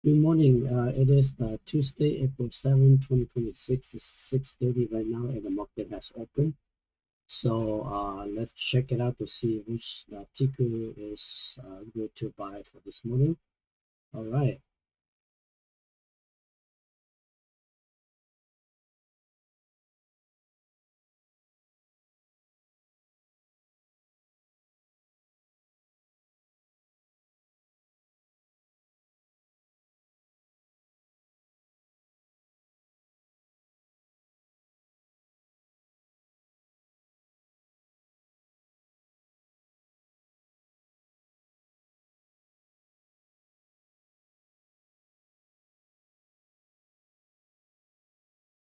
Good morning. It is Tuesday, April 7, 2026. It's 6:30 right now, and the market has opened. So let's check it out to see which ticker is good to buy for this morning. All right.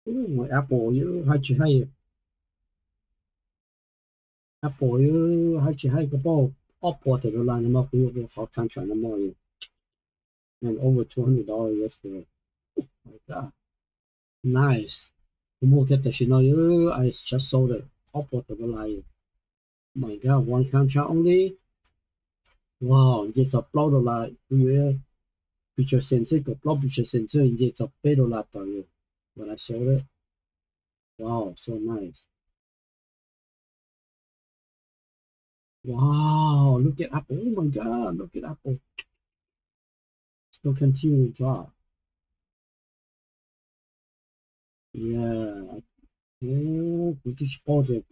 Apple 有还只还有 and over $200 yesterday. My God, nice. Look at the Chanel. I just sold it. Upward of the line. My God, one contract only. Wow, 一隻 blow 到啦，佢嘅 when I sold it. Wow, so nice. Wow, look at Apple. Oh my God, look at Apple. Still continue to drop. Yeah. Oh, British project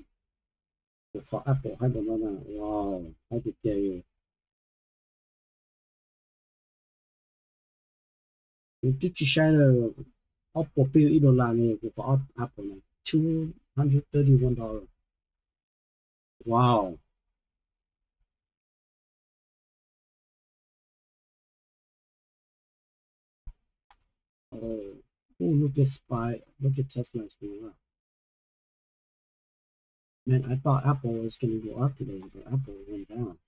for Apple 喺度啦。Wow, 喺度嘅。British 喺度 Apple bill 呢度爛嘅 for Apple $231. Wow. Oh, look at Spy. Look at Tesla's going up. Man, I thought Apple was going to go up today, but Apple went down.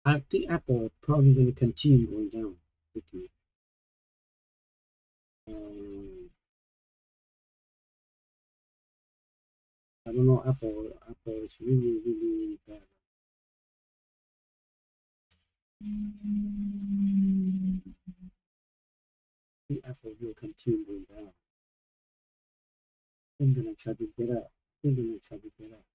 I think Apple probably going to continue going down quickly. Um, I don't know. Apple is really, really bad. I think Apple will continue going down. I'm gonna try to get up. I'm gonna try to get up.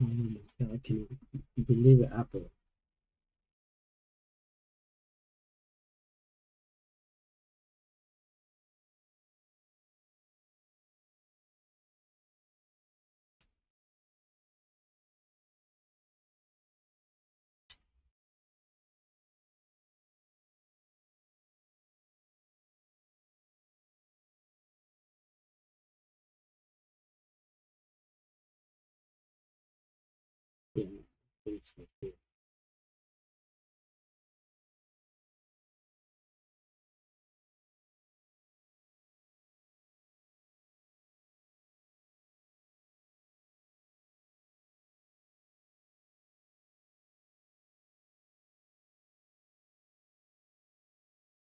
Oh my God, I can believe it, Apple. Yeah, it's okay.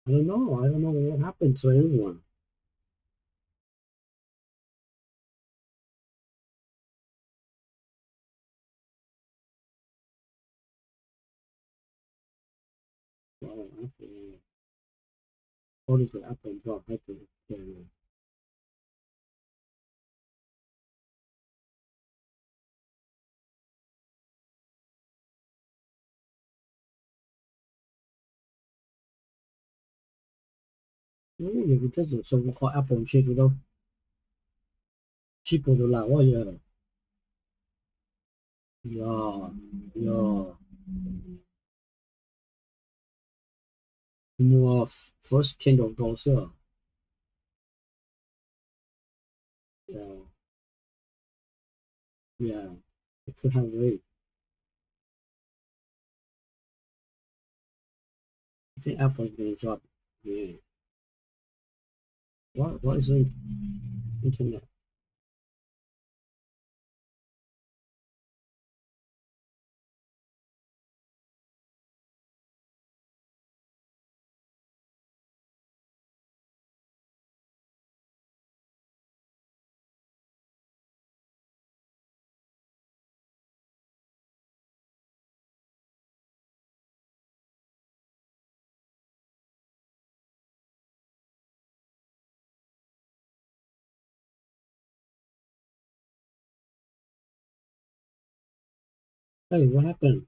I don't know. I don't know what happened to everyone. Wow, Apple. According to Apple drop, I think. So for Apple cheaper到啦，我呀，more first Kindle goes up. Yeah, yeah, it could have wait. I think Apple's gonna drop. Yeah. What is the internet? Hey, what happened?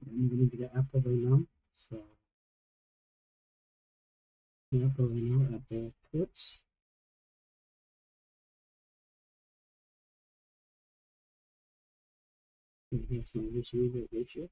I'm going to the Apple right now. So, the Apple right now, Apple Puts. And here's my risk reward ratio.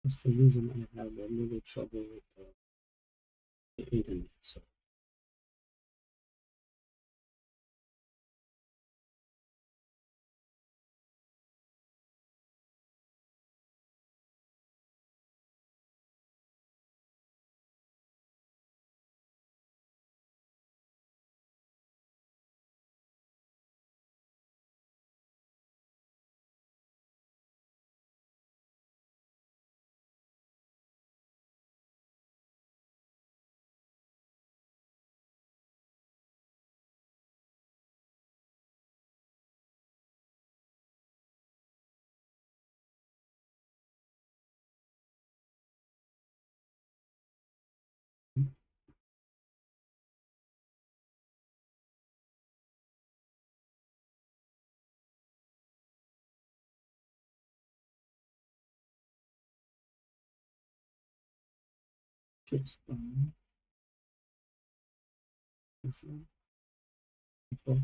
For some reason, I have a little trouble with the internet. So, just Apple.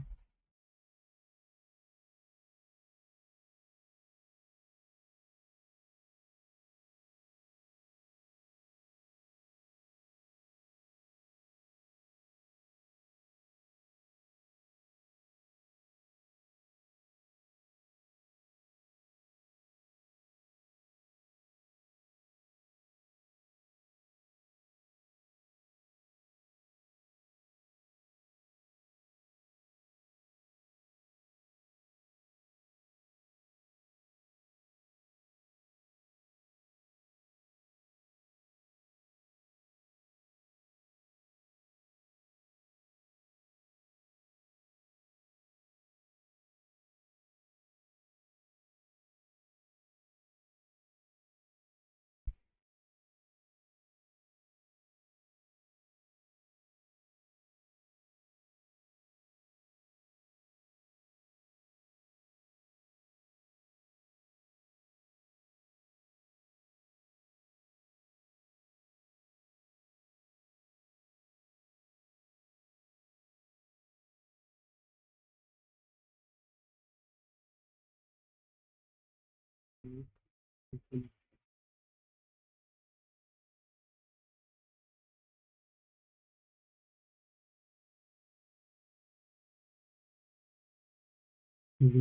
Moving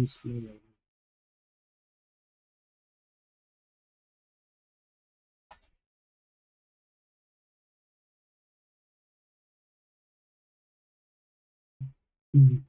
slower. Mhm.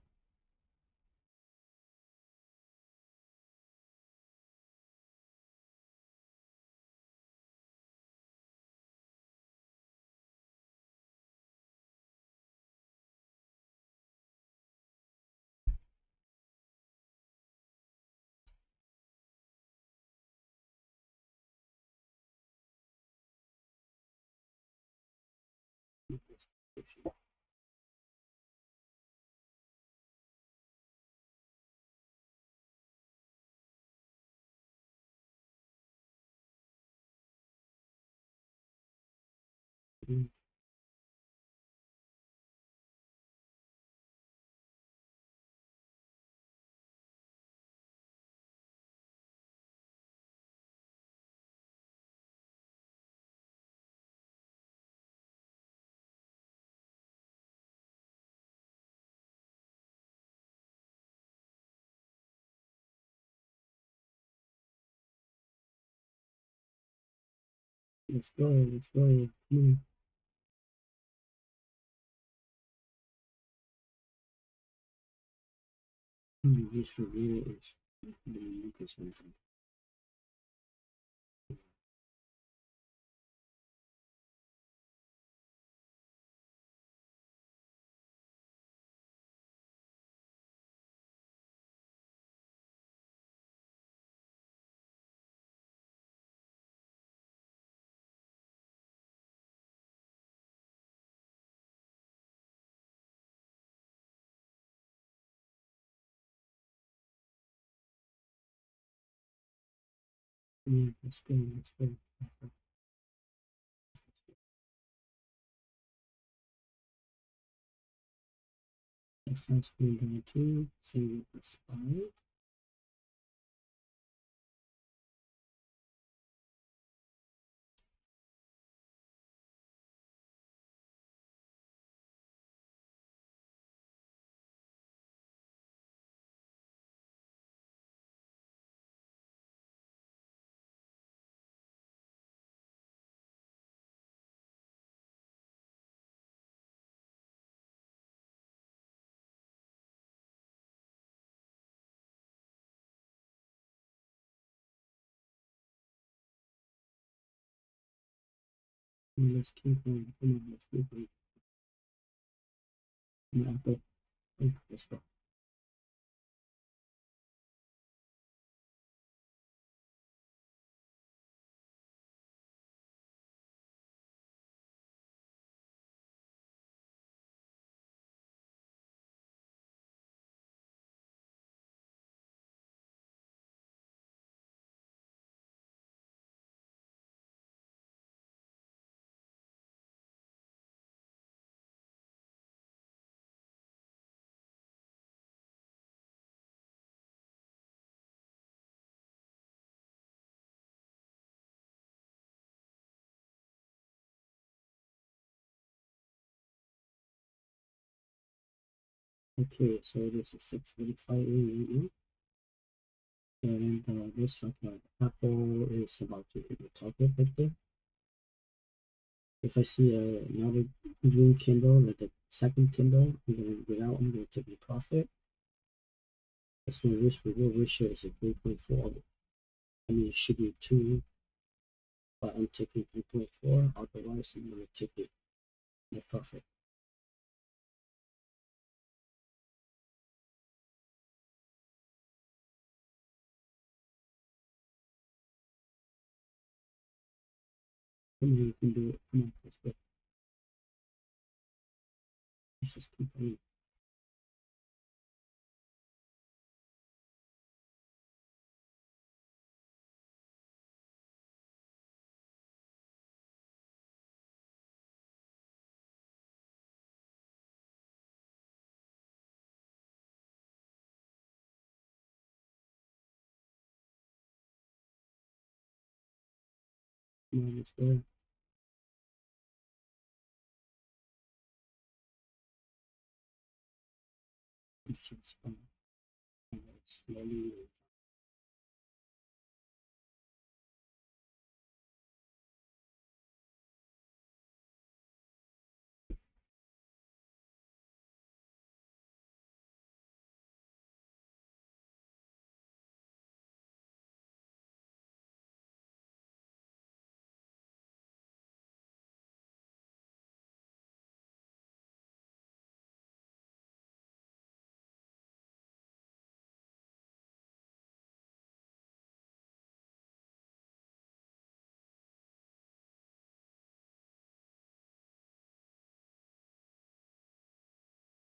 Mhm. Let's go, let's go. Come on. This review is something. Let's go, let's go. Let's now scroll down to single spy. Let's keep going. Come on, let's keep going. Yeah, but let's go. Okay, so this is 6:45 a.m. And looks like Apple is about to hit the target right there. If I see another green candle, like the second candle, I'm gonna get out. I'm gonna take the profit. That's my risk reward ratio is a 3.4. I mean, it should be 2, but I'm taking 3.4. Otherwise, I'm gonna take it the profit. Come on, you can do it. Come on, let's go. Let's just keep going. minus there. Options slowly.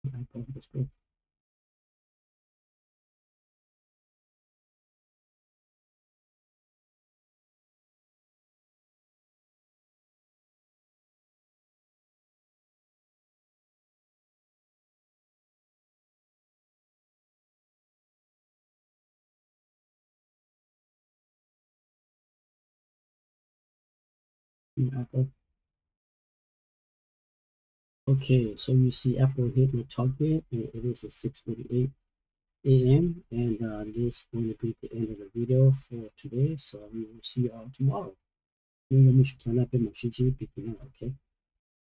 Apple, let's go. Apple. Okay, so you see Apple hit my target, and it is at 6:48 a.m. and this is going to be the end of the video for today. So we will see you all tomorrow. 因为我们是从那边买信息比较 OK。